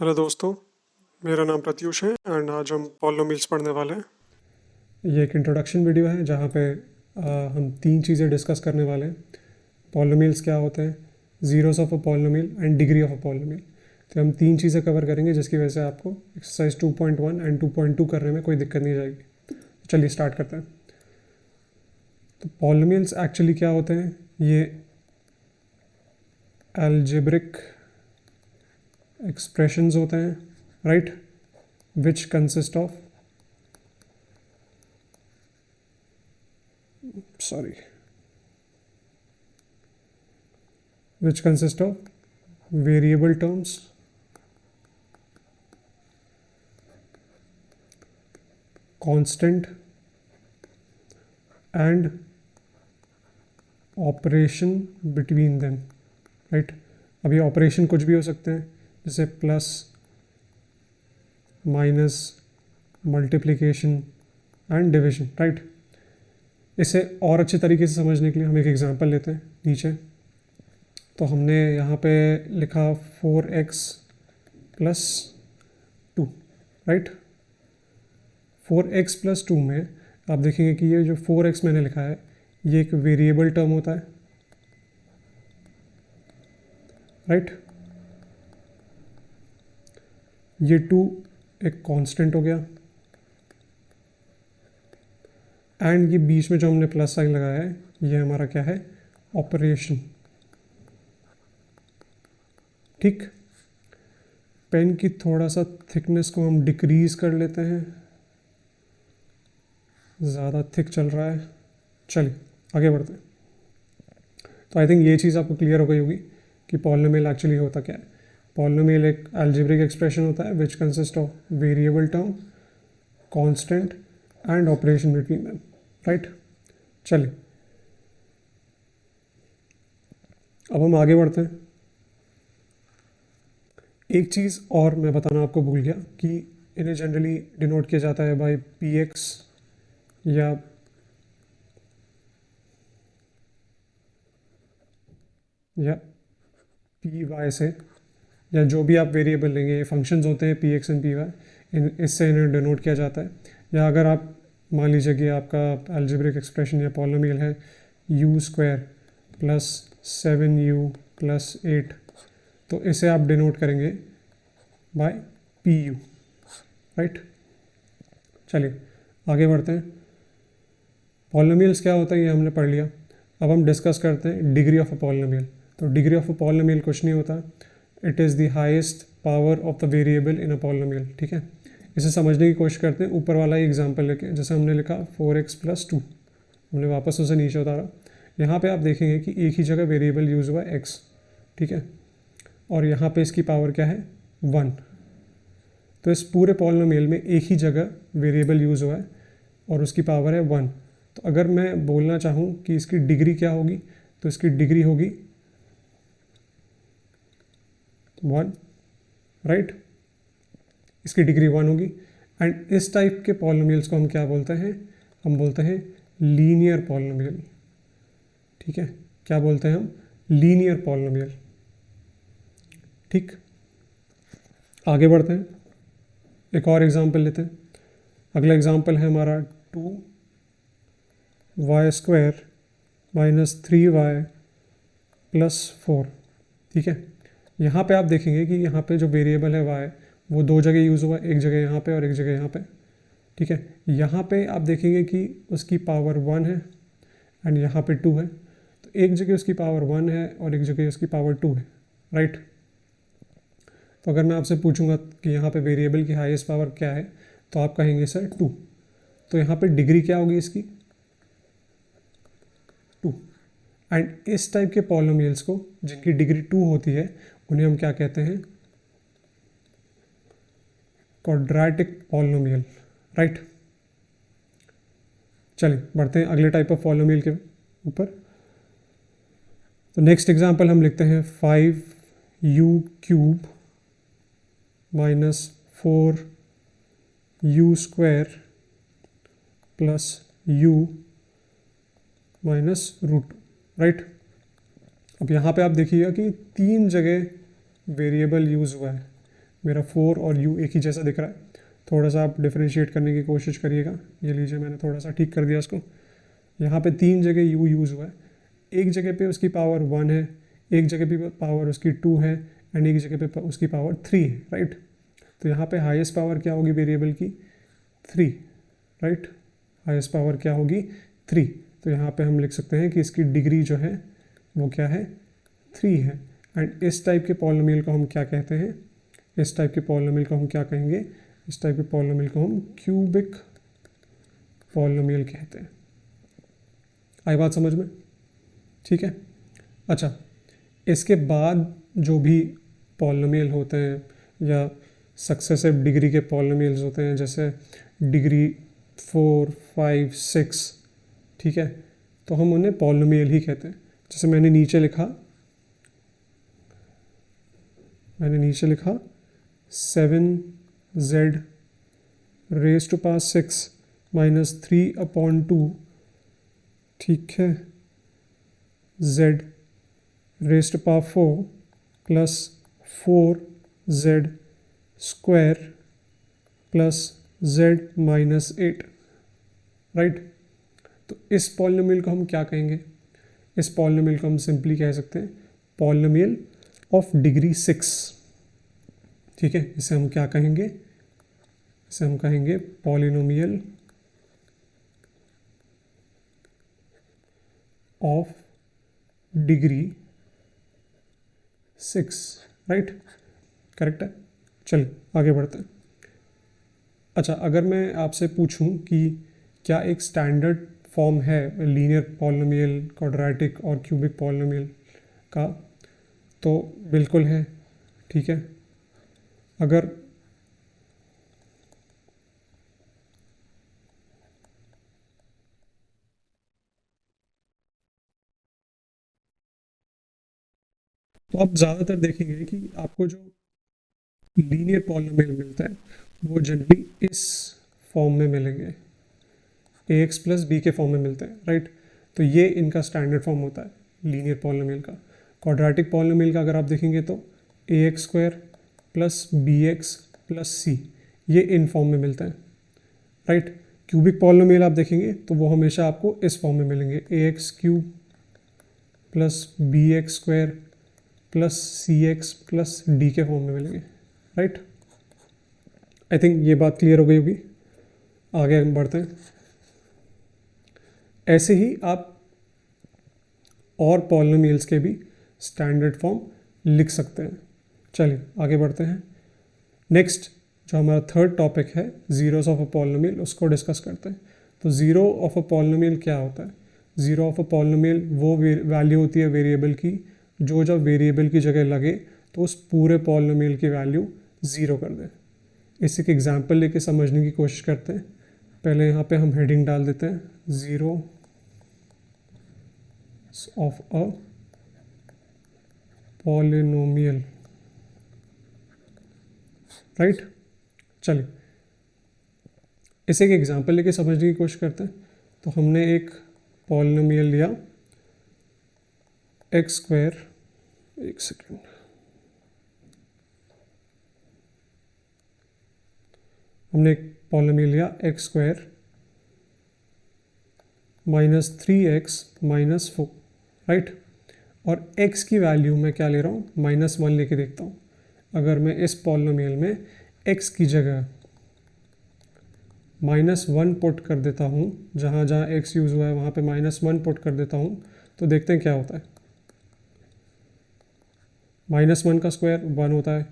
Hello दोस्तों, मेरा नाम प्रत्युष है एंड आज हम पॉलिनोमियल्स पढ़ने वाले हैं। ये एक इंट्रोडक्शन वीडियो है जहाँ पे हम तीन चीज़ें डिस्कस करने वाले हैं। पॉलिनोमियल्स क्या होते हैं, zeros of a polynomial and degree of a polynomial. तो हम तीन चीज़ें कवर करेंगे जिसकी वजह से आपको एक्सरसाइज 2.1 एंड 2.2 करने में कोई दिक्कत नहीं जाएगी। तो चलिए स्टार्ट करते हैं। तो पॉलिनोमियल्स एक्चुअली क्या होते हैं, ये अलजेब्रिक एक्सप्रेशंस होते हैं, right, which consist of which consist of variable terms constant and operation between them, right. अब ये ऑपरेशन कुछ भी हो सकते हैं, जैसे plus, minus, multiplication and division, right. इसे और अच्छे तरीके से समझने के लिए हम एक एग्जांपल लेते हैं नीचे। तो हमने यहाँ पे लिखा 4x plus 2, right. 4x plus 2 में आप देखेंगे कि ये जो 4x मैंने लिखा है ये एक वेरिएबल टर्म होता है, राइट। ये 2 एक कांस्टेंट हो गया एंड ये बीच में जो हमने प्लस साइन लगाया है ये हमारा क्या है, ऑपरेशन, ठीक। पेन की थोड़ा सा थिकनेस को हम डिक्रीज कर लेते हैं, ज़्यादा थिक चल रहा है। चलिए आगे बढ़ते हैं। तो आई थिंक ये चीज़ आपको क्लियर हो गई होगी कि पॉलिनोमियल एक्चुअली होता क्या है। पॉलिनोमियल एक अलजेब्रिक एक्सप्रेशन होता है which consist of variable term, constant and operation between them, right. चलिए अब हम आगे बढ़ते हैं। एक चीज़ और मैं बताना आपको भूल गया कि इन्हें जनरली डिनोट किया जाता है बाय पी एक्स या पी वाई से, या जो भी आप वेरिएबल लेंगे, ये फंक्शंस होते हैं p x and p y, इससे इन्हें डिनोट किया जाता है। या अगर आप मान लीजिए कि आपका अलजेब्रिक एक्सप्रेशन या पॉलिनोमियल है you square plus 7u plus 8, तो इसे आप डिनोट करेंगे बाय पी यू, राइट। चलिए आगे बढ़ते हैं। पॉलिनोमियल्स क्या होता है ये हमने पढ़ लिया। अब हम डिस्कस करते हैं डिग्री ऑफ अ पॉलिनोमियल। तो डिग्री ऑफ अ पॉलिनोमियल कुछ नहीं होता, it is the highest power of the variable in a polynomial, ठीक है। इसे समझने की कोशिश करते हैं ऊपर वाला ही एग्जांपल लेके। जैसे हमने लिखा 4x प्लस 2, हमने वापस उसे नीचे उतारा। यहाँ पे आप देखेंगे कि एक ही जगह वेरिएबल यूज़ हुआ है x, ठीक है, और यहाँ पे इसकी पावर क्या है 1। तो इस पूरे पॉलिनोमियल में एक ही जगह वेरिएबल यूज़ हुआ है और उसकी पावर है 1। तो अगर मैं बोलना चाहूँ कि इसकी डिग्री क्या होगी, तो इसकी डिग्री होगी 1, राइट। इसकी डिग्री 1 होगी। एंड इस टाइप के पॉलिनोमियल्स को हम क्या बोलते हैं, हम बोलते हैं लीनियर पॉलिनोमियल, ठीक है। क्या बोलते हैं हम, लीनियर पॉलिनोमियल, ठीक। आगे बढ़ते हैं, एक और एग्जांपल लेते हैं। अगला एग्जांपल है हमारा 2y square minus 3y plus 4, ठीक है। यहाँ पे आप देखेंगे कि यहाँ पे जो वेरिएबल है y वो दो जगह यूज़ हुआ, एक जगह यहाँ पे और एक जगह यहाँ पे, ठीक है। यहाँ पे आप देखेंगे कि उसकी पावर 1 है एंड यहाँ पे 2 है। तो एक जगह उसकी पावर 1 है और एक जगह उसकी पावर 2 है, राइट। तो अगर मैं आपसे पूछूंगा कि यहाँ पे वेरिएबल की हाईएस्ट पावर क्या है, तो आप कहेंगे सर 2। तो यहाँ पे डिग्री क्या होगी इसकी, 2। एंड इस टाइप के पॉलिनोमियल्स को जिनकी डिग्री 2 होती है उन्हें हम क्या कहते हैं, क्वाड्रेटिक पॉलिनोमियल, राइट। चलिए बढ़ते हैं अगले टाइप ऑफ पॉलिनोमियल के ऊपर। तो नेक्स्ट एग्जांपल हम लिखते हैं 5u cube minus 4u square plus u minus root, right. अब यहाँ पे आप देखिएगा कि 3 जगह वेरिएबल यूज़ हुआ है। मेरा 4 और u एक ही जैसा दिख रहा है। थोड़ा सा आप डिफरेंशिएट करने की कोशिश करिएगा। ये लीजिए, मैंने थोड़ा सा ठीक कर दिया इसको। यहाँ पे 3 जगह u यूज़ हुआ है। एक जगह पे उसकी पावर 1 है, एक जगह पे पावर उसकी 2 है, एंड एक जगह पे उसकी पावर 3 है, राइट। तो यहाँ पे हाईएस्ट पावर क्या होगी वेरिएबल की? 3, राइट। हाईएस्ट पावर क्या होगी? 3। तो यहाँ पे हम लिख सकते हैं कि इसकी डिग्री जो है वो क्या है? 3 है। एंड इस टाइप के पॉलिनोमियल को हम क्या कहते हैं? इस टाइप के पॉलिनोमियल को हम क्या कहेंगे? इस टाइप के पॉलिनोमियल को हम क्यूबिक पॉलिनोमियल कहते हैं। आई बात समझ में? ठीक है। अच्छा, इसके बाद जो भी पॉलिनोमियल होते हैं या सक्सेसिव डिग्री के पॉलिनोमियल्स होते हैं, जैसे डिग्री 4, 5, 6, ठीक है, तो हम उन्हें पॉलिनोमियल ही कहते हैं। जैसे मैंने नीचे लिखा 7z raise to power 6 minus 3/2, ठीक है, z raise to power 4 plus 4z square plus z minus 8, right. तो इस पॉलिनोमियल को हम क्या कहेंगे? इस पॉलिनोमियल को हम सिंपली कह सकते हैं पॉलिनोमियल ऑफ डिग्री 6, ठीक है। इसे हम क्या कहेंगे? इसे हम कहेंगे polynomial of degree 6, right. Correct है। चलिए आगे बढ़ते हैं। अच्छा, अगर मैं आपसे पूछूं कि क्या एक स्टैंडर्ड फॉर्म है लीनियर पॉलिनोमियल, क्वाड्रेटिक और क्यूबिक पॉलिनोमियल का, तो बिल्कुल है, ठीक है। अगर तो आप ज़्यादातर देखेंगे कि आपको जो लीनियर पॉलिनोमियल मिलता है वो जनरली इस फॉर्म में मिलेंगे, ax प्लस बी के फॉर्म में मिलते हैं, राइट। तो ये इनका स्टैंडर्ड फॉर्म होता है लीनियर पॉलिनोमियल का। क्वाड्रेटिक पॉलिनोमियल का अगर आप देखेंगे तो ax square plus bx plus c, ये इन फॉर्म में मिलता है, राइट। क्यूबिक पॉलिनोमियल आप देखेंगे तो वो हमेशा आपको इस फॉर्म में मिलेंगे, ax cube plus bx square plus cx plus d के फॉर्म में मिलेंगे, राइट। आई थिंक ये बात क्लियर हो गई होगी। आगे हम बढ़ते हैं। ऐसे ही आप और पॉलिनोमियल्स के भी स्टैंडर्ड फॉर्म लिख सकते हैं। चलिए आगे बढ़ते हैं। नेक्स्ट जो हमारा थर्ड टॉपिक है जीरोस ऑफ अ पॉलिनोमियल, उसको डिस्कस करते हैं। तो ज़ीरो ऑफ अ पॉलिनोमियल क्या होता है? ज़ीरो ऑफ अ पॉलिनोमियल वो वैल्यू होती है वेरिएबल की जो जब वेरिएबल की जगह लगे तो उस पूरे पॉलिनोमियल की वैल्यू ज़ीरो कर दे। इसी के एग्जांपल लेके समझने की कोशिश करते हैं। पहले यहाँ पे हम हेडिंग डाल देते हैं, zero of a polynomial, right. चलिए इसे एक एग्जांपल लेके समझने की कोशिश करते हैं। तो हमने एक पॉलिनोमियल लिया एक्स स्क्वायर, एक सेकेंड, हमने एक पॉलिनोमियल लिया x square minus 3x minus 4, right. और x की वैल्यू मैं क्या ले रहा हूँ? -1 लेके देखता हूँ। अगर मैं इस पॉलिनोमियल में x की जगह -1 पुट कर देता हूँ, जहाँ जहाँ x यूज़ हुआ है वहाँ पे -1 पुट कर देता हूँ, तो देखते हैं क्या होता है। -1 का स्क्वायर 1 होता है,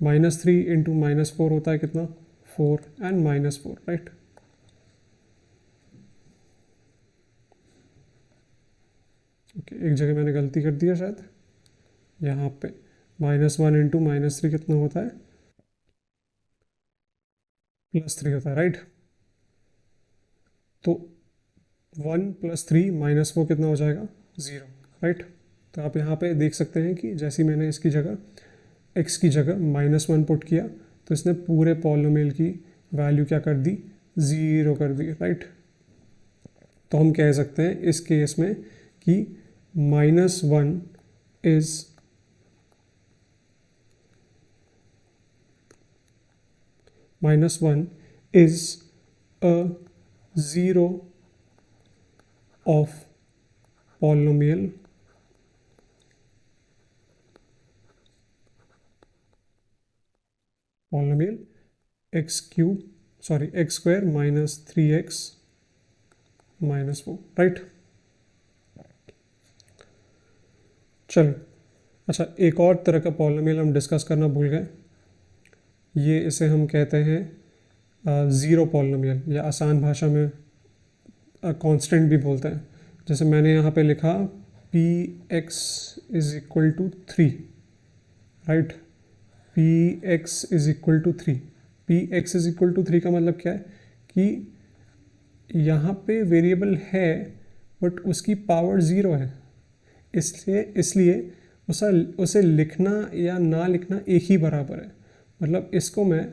-3 इंटू -4 होता है कितना? 4 एंड -4, राइट। ओके, एक जगह मैंने गलती कर दिया शायद, यहाँ पे -1 इंटू -3 कितना होता है? +3 होता है, राइट। तो 1 + 3 -4 कितना हो जाएगा? 0, राइट। तो आप यहाँ पे देख सकते हैं कि जैसे ही मैंने इसकी जगह x की जगह -1 पुट किया तो इसने पूरे पॉलिनोमियल की वैल्यू क्या कर दी? 0 कर दी, राइट। तो हम कह सकते हैं इस केस में कि -1 is minus 1 is a zero of polynomial x square minus 3x minus 4, right. चलो, अच्छा, एक और तरह का पॉलिनोमियल हम डिस्कस करना भूल गए। ये इसे हम कहते हैं ज़ीरो पॉलिनोमियल, या आसान भाषा में कांस्टेंट भी बोलते हैं। जैसे मैंने यहाँ पे लिखा p x is equal to 3, right. P x is equal to 3, p x is equal to 3 का मतलब क्या है कि यहाँ पे वेरिएबल है बट उसकी पावर ज़ीरो है, इसलिए उसे लिखना या ना लिखना एक ही बराबर है। मतलब इसको मैं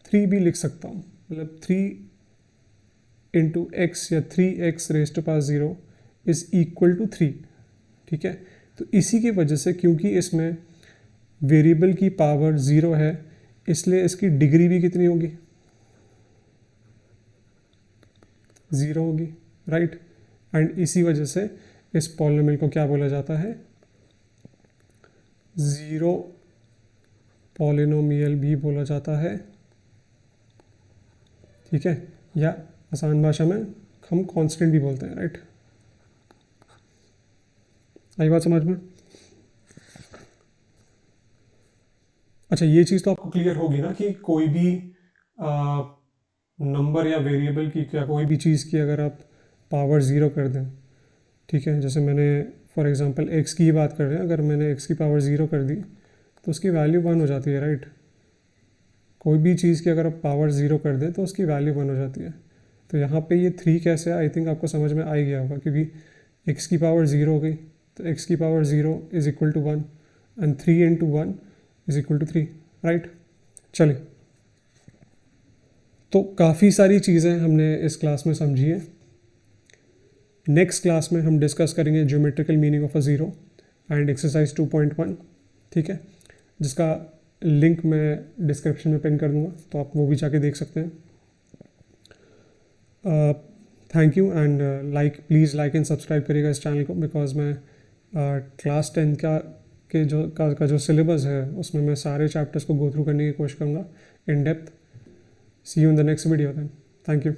3 भी लिख सकता हूँ, मतलब 3 इंटू एक्स या 3x raise to power 0 is equal to 3, ठीक है। तो इसी की वजह से, क्योंकि इसमें वेरिएबल की पावर 0 है, इसलिए इसकी डिग्री भी कितनी होगी, 0 होगी, राइट। एंड इसी वजह से इस पॉलिनोमियल को क्या बोला जाता है, ज़ीरो पॉलिनोमियल भी बोला जाता है, ठीक है। या आसान भाषा में हम कांस्टेंट भी बोलते हैं, राइट। आई बात समझ में? अच्छा, ये चीज़ तो आपको क्लियर होगी ना कि कोई भी नंबर या वेरिएबल की, क्या कोई भी चीज़ की अगर आप पावर 0 कर दें, ठीक है। जैसे मैंने फॉर एग्जांपल x की बात कर रहे हैं, अगर मैंने x की पावर 0 कर दी तो उसकी वैल्यू 1 हो जाती है, राइट। कोई भी चीज़ की अगर आप पावर 0 कर दें तो उसकी वैल्यू 1 हो जाती है। तो यहाँ पे ये 3 कैसे है, आई थिंक आपको समझ में आ ही गया होगा, क्योंकि x की पावर 0 हो गई तो x की power 0 is equal to 1 and 3 into 1 is equal to 3, right. चलिए, तो काफ़ी सारी चीज़ें हमने इस क्लास में समझी है। नेक्स्ट क्लास में हम डिस्कस करेंगे geometrical meaning of a zero and exercise 2.1, ठीक है, जिसका लिंक मैं डिस्क्रिप्शन में पिन कर दूंगा, तो आप वो भी जाके देख सकते हैं। Thank you and please like and subscribe करिएगा इस चैनल को, बिकॉज मैं क्लास 10 का जो सिलेबस है उसमें मैं सारे चैप्टर्स को गो थ्रू करने की कोशिश करूँगा in depth. See you in the next video then, thank you.